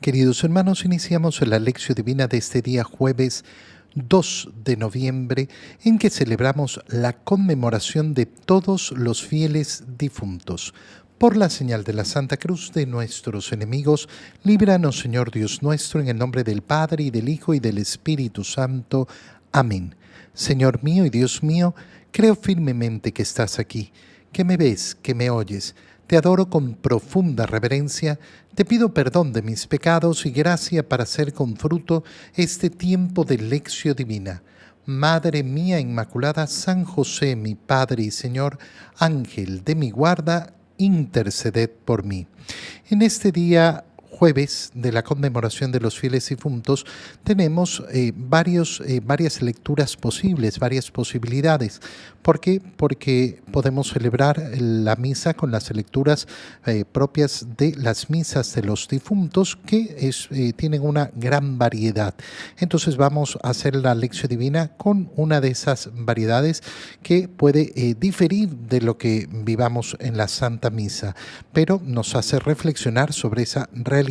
Queridos hermanos, iniciamos la lección divina de este día jueves 2 de noviembre, en que celebramos la conmemoración de todos los fieles difuntos. Por la señal de la Santa Cruz de nuestros enemigos, líbranos, Señor Dios nuestro, en el nombre del Padre, y del Hijo, y del Espíritu Santo. Amén. Señor mío y Dios mío, creo firmemente que estás aquí, que me ves, que me oyes. Te adoro con profunda reverencia, te pido perdón de mis pecados y gracia para hacer con fruto este tiempo de lección divina. Madre mía Inmaculada, San José, mi Padre y Señor, Ángel de mi guarda, interceded por mí. En este día jueves de la conmemoración de los fieles difuntos tenemos varias lecturas posibles, varias posibilidades. ¿Por qué? Porque podemos celebrar la misa con las lecturas propias de las misas de los difuntos, que tienen una gran variedad. Entonces vamos a hacer la lección divina con una de esas variedades que puede diferir de lo que vivamos en la Santa Misa, pero nos hace reflexionar sobre esa realidad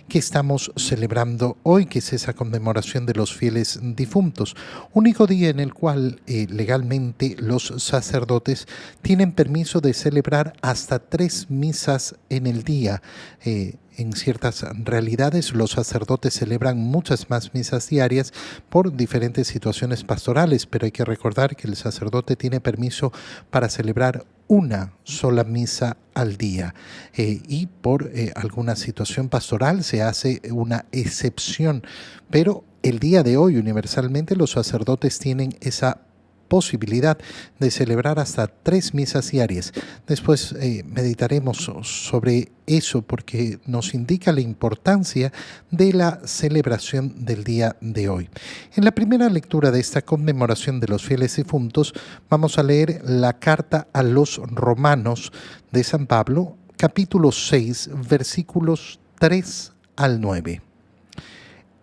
que estamos celebrando hoy, que es esa conmemoración de los fieles difuntos. Único día en el cual legalmente los sacerdotes tienen permiso de celebrar hasta 3 misas en el día. En ciertas realidades los sacerdotes celebran muchas más misas diarias por diferentes situaciones pastorales, pero hay que recordar que el sacerdote tiene permiso para celebrar una sola misa al día, y por alguna situación pastoral se hace una excepción, pero el día de hoy universalmente los sacerdotes tienen esa posibilidad de celebrar hasta 3 misas diarias. Después meditaremos sobre eso, porque nos indica la importancia de la celebración del día de hoy. En la primera lectura de esta conmemoración de los fieles difuntos vamos a leer la carta a los Romanos de San Pablo, capítulo 6, versículos 3 al 9.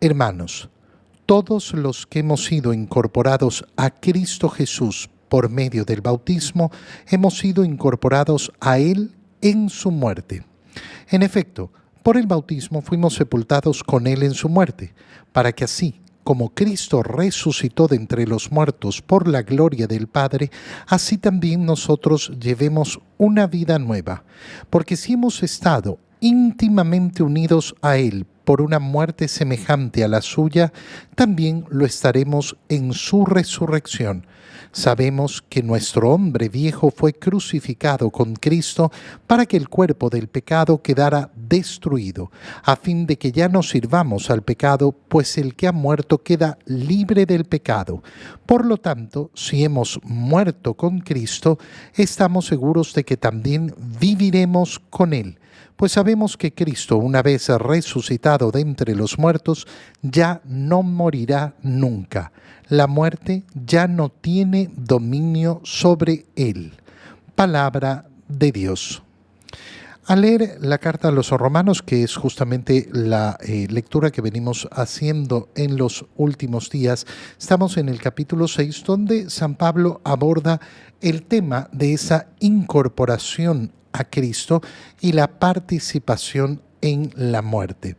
Hermanos, todos los que hemos sido incorporados a Cristo Jesús por medio del bautismo, hemos sido incorporados a Él en su muerte. En efecto, por el bautismo fuimos sepultados con Él en su muerte, para que así, como Cristo resucitó de entre los muertos por la gloria del Padre, así también nosotros llevemos una vida nueva. Porque si hemos estado íntimamente unidos a Él por una muerte semejante a la suya, también lo estaremos en su resurrección. Sabemos que nuestro hombre viejo fue crucificado con Cristo para que el cuerpo del pecado quedara destruido, a fin de que ya no sirvamos al pecado, pues el que ha muerto queda libre del pecado. Por lo tanto, si hemos muerto con Cristo, estamos seguros de que también viviremos con Él. Pues sabemos que Cristo, una vez resucitado de entre los muertos, ya no morirá nunca. La muerte ya no tiene dominio sobre él. Palabra de Dios. Al leer la carta a los Romanos, que es justamente la lectura que venimos haciendo en los últimos días, estamos en el capítulo 6, donde San Pablo aborda el tema de esa incorporación a Cristo y la participación en la muerte.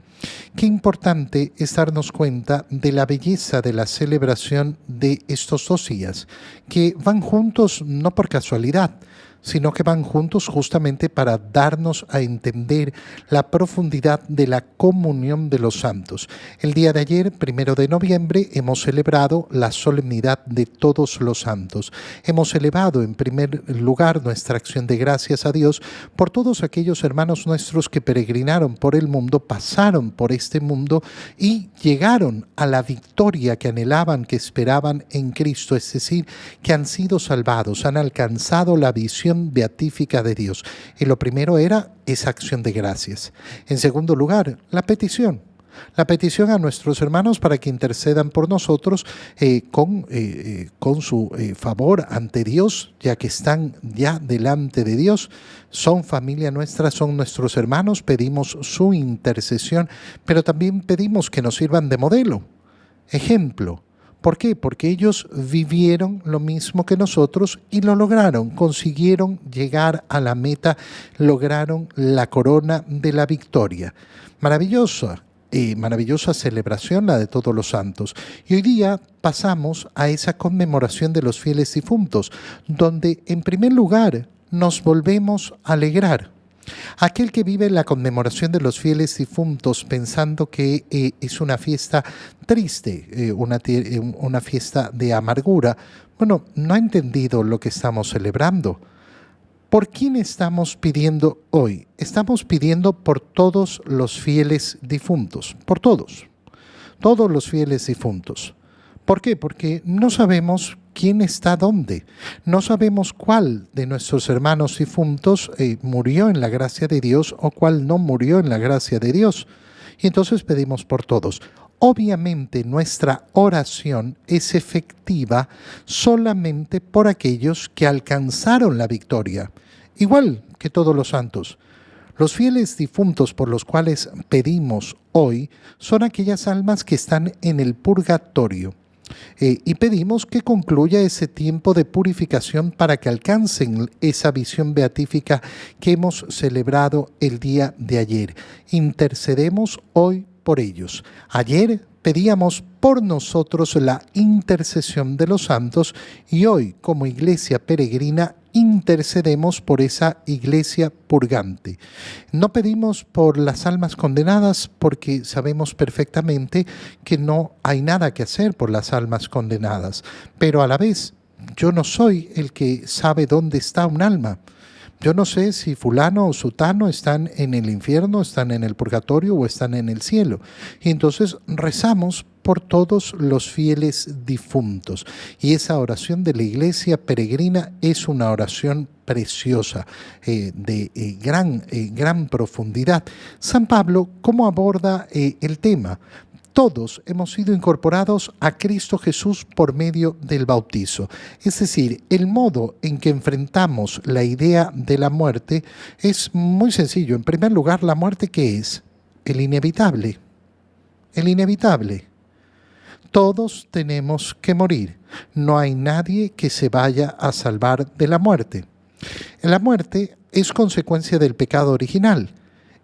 Qué importante es darnos cuenta de la belleza de la celebración de estos 2 días, que van juntos no por casualidad, sino que van juntos justamente para darnos a entender la profundidad de la comunión de los santos. El día de ayer, 1 de noviembre, hemos celebrado la solemnidad de todos los santos. Hemos elevado en primer lugar nuestra acción de gracias a Dios por todos aquellos hermanos nuestros que peregrinaron por el mundo, pasaron por este mundo y llegaron a la victoria que anhelaban, que esperaban en Cristo, es decir, que han sido salvados, han alcanzado la visión beatífica de Dios. Y lo primero era esa acción de gracias. En segundo lugar, la petición a nuestros hermanos para que intercedan por nosotros con su favor ante Dios, ya que están ya delante de Dios, son familia nuestra, son nuestros hermanos, pedimos su intercesión, pero también pedimos que nos sirvan de modelo, ejemplo. ¿Por qué? Porque ellos vivieron lo mismo que nosotros y lo lograron, consiguieron llegar a la meta, lograron la corona de la victoria. Maravillosa maravillosa celebración, la de Todos los Santos. Y hoy día pasamos a esa conmemoración de los fieles difuntos, donde en primer lugar nos volvemos a alegrar. Aquel que vive la conmemoración de los fieles difuntos pensando que es una fiesta triste, una fiesta de amargura, bueno, no ha entendido lo que estamos celebrando. ¿Por quién estamos pidiendo hoy? Estamos pidiendo por todos los fieles difuntos, por todos los fieles difuntos. ¿Por qué? Porque no sabemos quién está dónde. No sabemos cuál de nuestros hermanos difuntos murió en la gracia de Dios o cuál no murió en la gracia de Dios. Y entonces pedimos por todos. Obviamente nuestra oración es efectiva solamente por aquellos que alcanzaron la victoria, igual que todos los santos. Los fieles difuntos por los cuales pedimos hoy son aquellas almas que están en el purgatorio. Y pedimos que concluya ese tiempo de purificación para que alcancen esa visión beatífica que hemos celebrado el día de ayer. Intercedemos hoy por ellos. Ayer pedíamos por nosotros la intercesión de los santos y hoy, como iglesia peregrina, intercedemos por esa iglesia purgante. No pedimos por las almas condenadas porque sabemos perfectamente que no hay nada que hacer por las almas condenadas, pero a la vez yo no soy el que sabe dónde está un alma. Yo no sé si fulano o sutano están en el infierno, están en el purgatorio o están en el cielo. Y entonces rezamos por todos los fieles difuntos. Y esa oración de la iglesia peregrina es una oración preciosa, de gran profundidad. San Pablo, ¿cómo aborda el tema? Todos hemos sido incorporados a Cristo Jesús por medio del bautizo. Es decir, el modo en que enfrentamos la idea de la muerte es muy sencillo. En primer lugar, ¿la muerte qué es? El inevitable. El inevitable. Todos tenemos que morir. No hay nadie que se vaya a salvar de la muerte. La muerte es consecuencia del pecado original.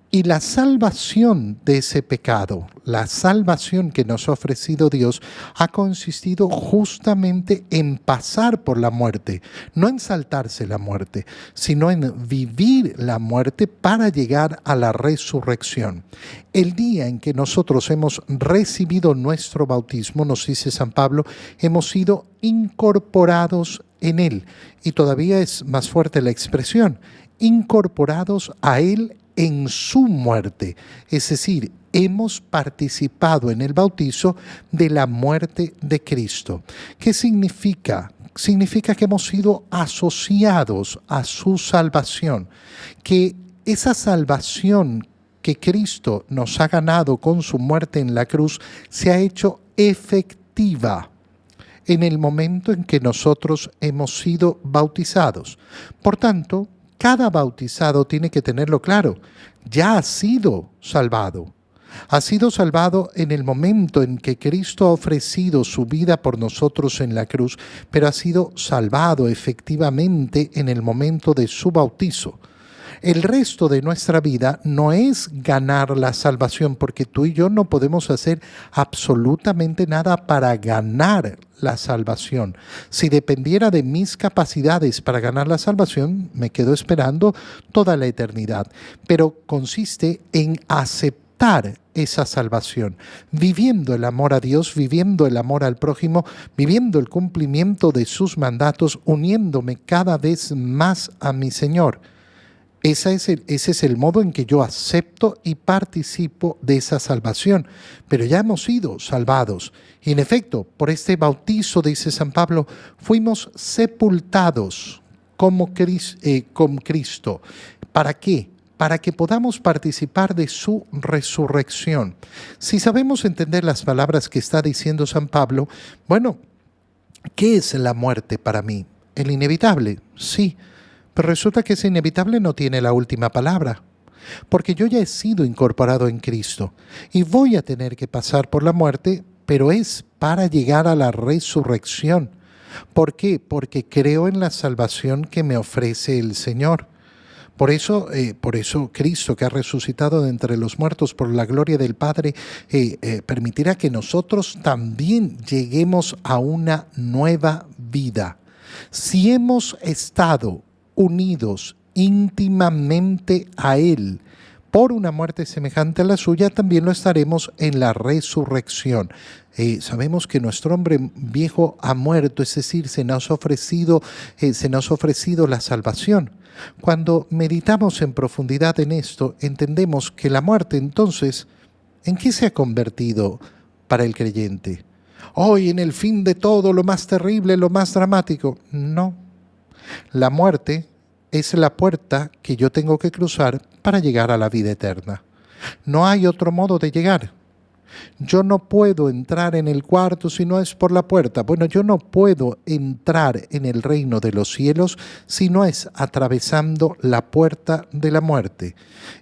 Y la salvación de ese pecado, la salvación que nos ha ofrecido Dios, ha consistido justamente en pasar por la muerte, no en saltarse la muerte, sino en vivir la muerte para llegar a la resurrección. El día en que nosotros hemos recibido nuestro bautismo, nos dice San Pablo, hemos sido incorporados en Él. Y todavía es más fuerte la expresión, incorporados a Él en su muerte, es decir, hemos participado en el bautizo de la muerte de Cristo. ¿Qué significa? Significa que hemos sido asociados a su salvación, que esa salvación que Cristo nos ha ganado con su muerte en la cruz se ha hecho efectiva en el momento en que nosotros hemos sido bautizados. Por tanto, cada bautizado tiene que tenerlo claro, ya ha sido salvado. Ha sido salvado en el momento en que Cristo ha ofrecido su vida por nosotros en la cruz, pero ha sido salvado efectivamente en el momento de su bautizo. El resto de nuestra vida no es ganar la salvación, porque tú y yo no podemos hacer absolutamente nada para ganar la salvación. Si dependiera de mis capacidades para ganar la salvación, me quedo esperando toda la eternidad. Pero consiste en aceptar esa salvación, viviendo el amor a Dios, viviendo el amor al prójimo, viviendo el cumplimiento de sus mandatos, uniéndome cada vez más a mi Señor. Ese es el modo en que yo acepto y participo de esa salvación. Pero ya hemos sido salvados. Y en efecto, por este bautizo, dice San Pablo, fuimos sepultados con Cristo. ¿Para qué? Para que podamos participar de su resurrección. Si sabemos entender las palabras que está diciendo San Pablo, bueno, ¿qué es la muerte para mí? El inevitable, sí. Pero resulta que ese inevitable no tiene la última palabra, porque yo ya he sido incorporado en Cristo y voy a tener que pasar por la muerte, pero es para llegar a la resurrección. ¿Por qué? Porque creo en la salvación que me ofrece el Señor. Por eso Cristo, que ha resucitado de entre los muertos por la gloria del Padre, permitirá que nosotros también lleguemos a una nueva vida. Si hemos estado unidos íntimamente a Él por una muerte semejante a la suya, también lo estaremos en la resurrección. Sabemos que nuestro hombre viejo ha muerto, es decir, se nos ha ofrecido la salvación. Cuando meditamos en profundidad en esto, entendemos que la muerte entonces, ¿en qué se ha convertido para el creyente? Hoy en el fin de todo, lo más terrible, lo más dramático. No, la muerte es la puerta que yo tengo que cruzar para llegar a la vida eterna. No hay otro modo de llegar. Yo no puedo entrar en el cuarto si no es por la puerta. Bueno, yo no puedo entrar en el reino de los cielos si no es atravesando la puerta de la muerte.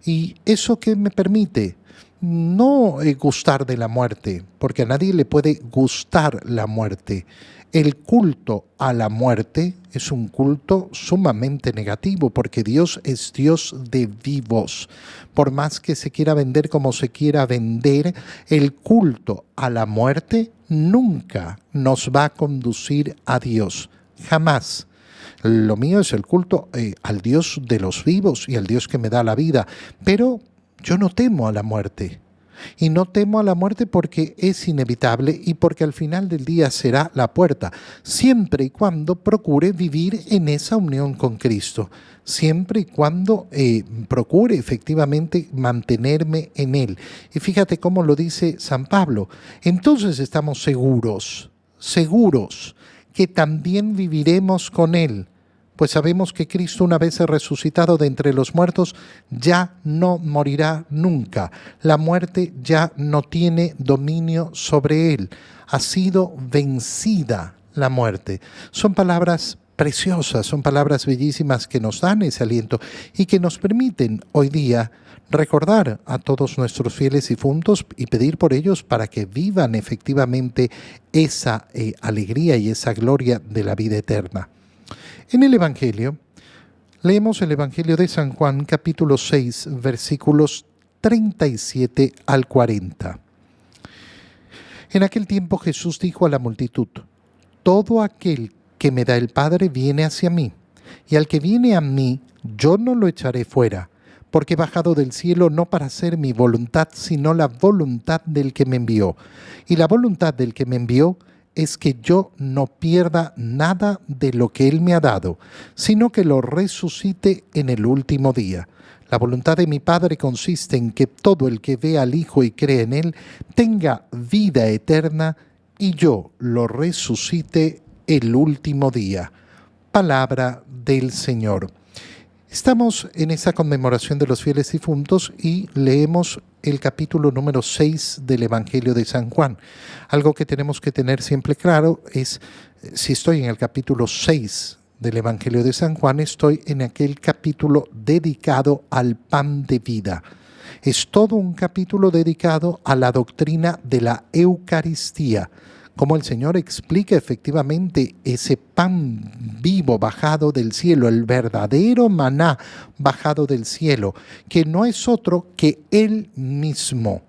¿Y eso qué me permite? No gustar de la muerte, porque a nadie le puede gustar la muerte. El culto a la muerte es un culto sumamente negativo, porque Dios es Dios de vivos. Por más que se quiera vender como se quiera vender, el culto a la muerte nunca nos va a conducir a Dios, jamás. Lo mío es el culto al Dios de los vivos y al Dios que me da la vida, pero yo no temo a la muerte. Y no temo a la muerte porque es inevitable y porque al final del día será la puerta, siempre y cuando procure vivir en esa unión con Cristo, siempre y cuando procure efectivamente mantenerme en Él. Y fíjate cómo lo dice San Pablo. Entonces estamos seguros que también viviremos con Él. Pues sabemos que Cristo, una vez resucitado de entre los muertos, ya no morirá nunca. La muerte ya no tiene dominio sobre él. Ha sido vencida la muerte. Son palabras preciosas, son palabras bellísimas que nos dan ese aliento y que nos permiten hoy día recordar a todos nuestros fieles difuntos y pedir por ellos para que vivan efectivamente esa alegría y esa gloria de la vida eterna. En el Evangelio, leemos el Evangelio de San Juan, capítulo 6, versículos 37 al 40. En aquel tiempo Jesús dijo a la multitud: todo aquel que me da el Padre viene hacia mí, y al que viene a mí yo no lo echaré fuera, porque he bajado del cielo no para hacer mi voluntad, sino la voluntad del que me envió. Y la voluntad del que me envió es que yo no pierda nada de lo que Él me ha dado, sino que lo resucite en el último día. La voluntad de mi Padre consiste en que todo el que ve al Hijo y cree en Él tenga vida eterna, y yo lo resucite el último día. Palabra del Señor. Estamos en esa conmemoración de los fieles difuntos y leemos el capítulo número 6 del Evangelio de San Juan. Algo que tenemos que tener siempre claro es, si estoy en el capítulo 6 del Evangelio de San Juan, estoy en aquel capítulo dedicado al pan de vida. Es todo un capítulo dedicado a la doctrina de la Eucaristía, como el Señor explica efectivamente ese pan vivo bajado del cielo, el verdadero maná bajado del cielo, que no es otro que Él mismo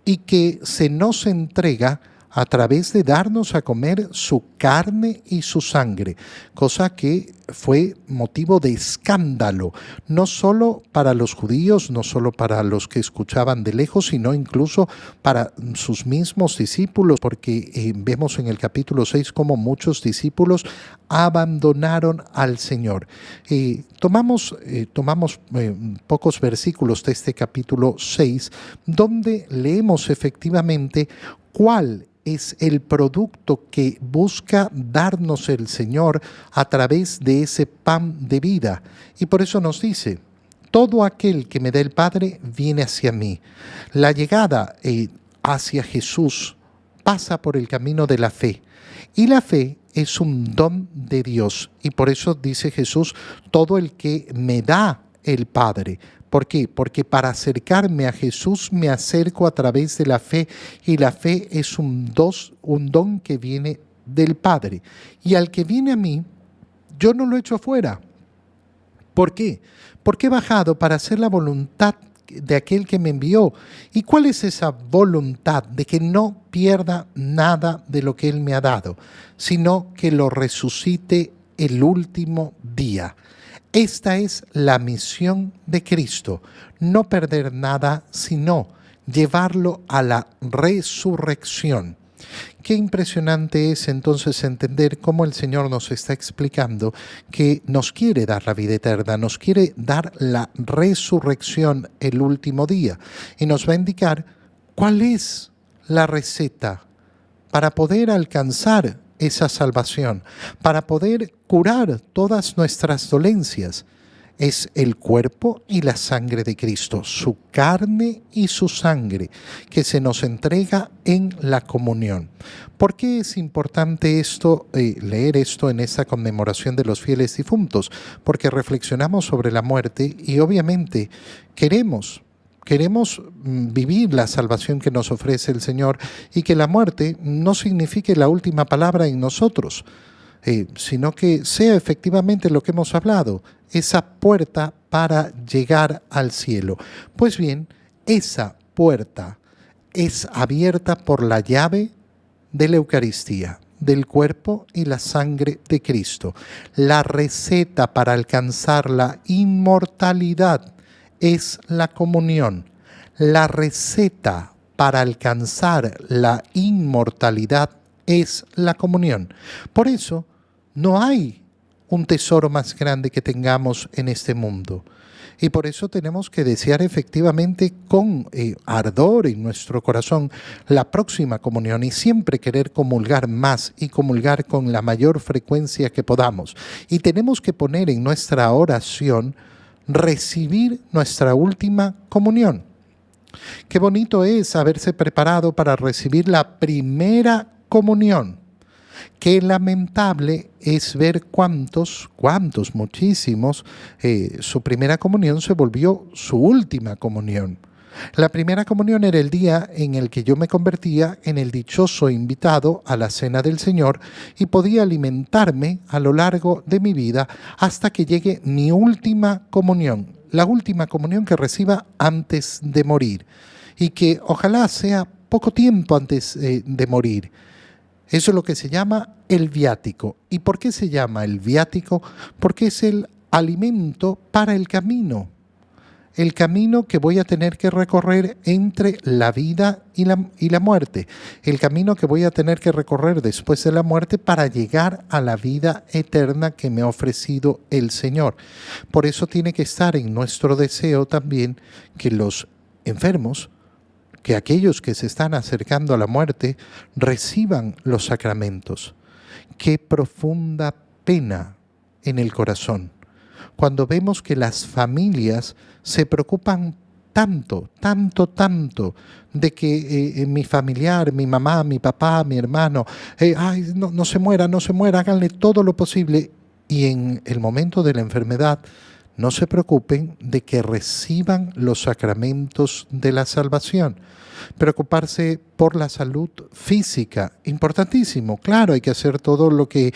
y que se nos entrega a través de darnos a comer su carne y su sangre, cosa que fue motivo de escándalo, no solo para los judíos, no solo para los que escuchaban de lejos, sino incluso para sus mismos discípulos, porque vemos en el capítulo 6 cómo muchos discípulos abandonaron al Señor. Tomamos pocos versículos de este capítulo 6, donde leemos efectivamente cuál es el producto que busca darnos el Señor a través de ese pan de vida. Y por eso nos dice: todo aquel que me da el Padre viene hacia mí. La llegada hacia Jesús pasa por el camino de la fe. Y la fe es un don de Dios. Y por eso dice Jesús: todo el que me da el Padre. ¿Por qué? Porque para acercarme a Jesús me acerco a través de la fe, y la fe es un don que viene del Padre. Y al que viene a mí, yo no lo echo afuera. ¿Por qué? Porque he bajado para hacer la voluntad de aquel que me envió. ¿Y cuál es esa voluntad? De que no pierda nada de lo que Él me ha dado, sino que lo resucite el último día. Esta es la misión de Cristo, no perder nada, sino llevarlo a la resurrección. Qué impresionante es entonces entender cómo el Señor nos está explicando que nos quiere dar la vida eterna, nos quiere dar la resurrección el último día y nos va a indicar cuál es la receta para poder alcanzar esa salvación, para poder curar todas nuestras dolencias. Es el cuerpo y la sangre de Cristo, su carne y su sangre, que se nos entrega en la comunión. ¿Por qué es importante esto, leer esto en esta conmemoración de los fieles difuntos? Porque reflexionamos sobre la muerte y obviamente queremos vivir la salvación que nos ofrece el Señor y que la muerte no signifique la última palabra en nosotros, sino que sea efectivamente lo que hemos hablado, esa puerta para llegar al cielo. Pues bien, esa puerta es abierta por la llave de la Eucaristía, del cuerpo y la sangre de Cristo. La receta para alcanzar la inmortalidad es la comunión. La receta para alcanzar la inmortalidad es la comunión. Por eso, no hay un tesoro más grande que tengamos en este mundo. Y por eso tenemos que desear efectivamente con ardor en nuestro corazón la próxima comunión y siempre querer comulgar más y comulgar con la mayor frecuencia que podamos. Y tenemos que poner en nuestra oración recibir nuestra última comunión. Qué bonito es haberse preparado para recibir la primera comunión. Qué lamentable es ver cuántos, muchísimos, su primera comunión se volvió su última comunión. La primera comunión era el día en el que yo me convertía en el dichoso invitado a la cena del Señor y podía alimentarme a lo largo de mi vida hasta que llegue mi última comunión, la última comunión que reciba antes de morir y que ojalá sea poco tiempo antes de morir. Eso es lo que se llama el viático. ¿Y por qué se llama el viático? Porque es el alimento para el camino que voy a tener que recorrer entre la vida y la muerte, el camino que voy a tener que recorrer después de la muerte para llegar a la vida eterna que me ha ofrecido el Señor. Por eso tiene que estar en nuestro deseo también que los enfermos, que aquellos que se están acercando a la muerte, reciban los sacramentos. Qué profunda pena en el corazón cuando vemos que las familias se preocupan tanto de que mi familiar, mi mamá, mi papá, mi hermano, no se muera, háganle todo lo posible. Y en el momento de la enfermedad no se preocupen de que reciban los sacramentos de la salvación. Preocuparse por la salud física, importantísimo. Claro, hay que hacer todo lo que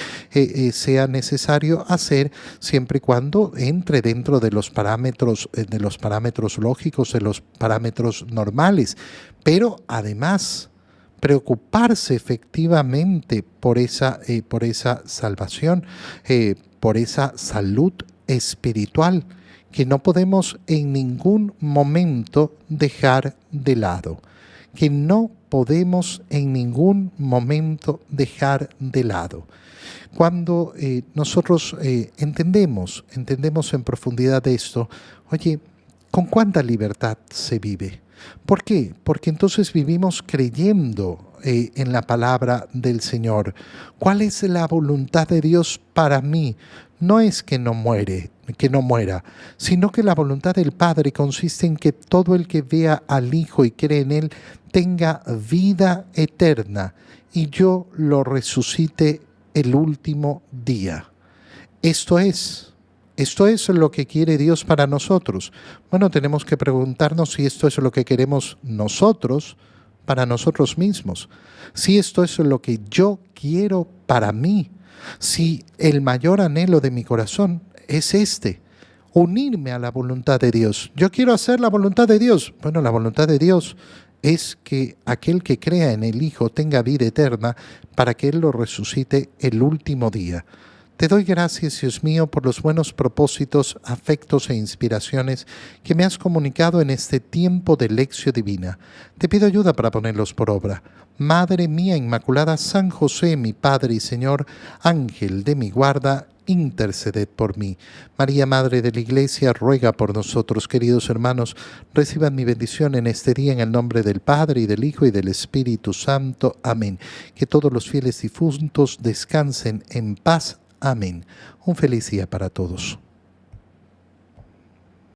sea necesario hacer siempre y cuando entre dentro de los parámetros lógicos, de los parámetros normales. Pero además, preocuparse efectivamente por esa salvación, por esa salud espiritual que no podemos en ningún momento dejar de lado, que no podemos en ningún momento dejar de lado. Cuando nosotros entendemos en profundidad esto, oye, ¿con cuánta libertad se vive? ¿Por qué? Porque entonces vivimos creyendo en la palabra del Señor. ¿Cuál es la voluntad de Dios para mí? No es que no muera, sino que la voluntad del Padre consiste en que todo el que vea al Hijo y cree en Él tenga vida eterna y yo lo resucite el último día. Esto es lo que quiere Dios para nosotros. Bueno, tenemos que preguntarnos si esto es lo que queremos nosotros para nosotros mismos. Si esto es lo que yo quiero para mí. Si el mayor anhelo de mi corazón es este, unirme a la voluntad de Dios. Yo quiero hacer la voluntad de Dios. Bueno, la voluntad de Dios es que aquel que crea en el Hijo tenga vida eterna para que Él lo resucite el último día. Te doy gracias, Dios mío, por los buenos propósitos, afectos e inspiraciones que me has comunicado en este tiempo de lección divina. Te pido ayuda para ponerlos por obra. Madre mía Inmaculada, San José, mi Padre y Señor, Ángel de mi guarda, interceded por mí. María, Madre de la Iglesia, ruega por nosotros, queridos hermanos. Reciban mi bendición en este día en el nombre del Padre, y del Hijo, y del Espíritu Santo. Amén. Que todos los fieles difuntos descansen en paz. Amén. Un feliz día para todos.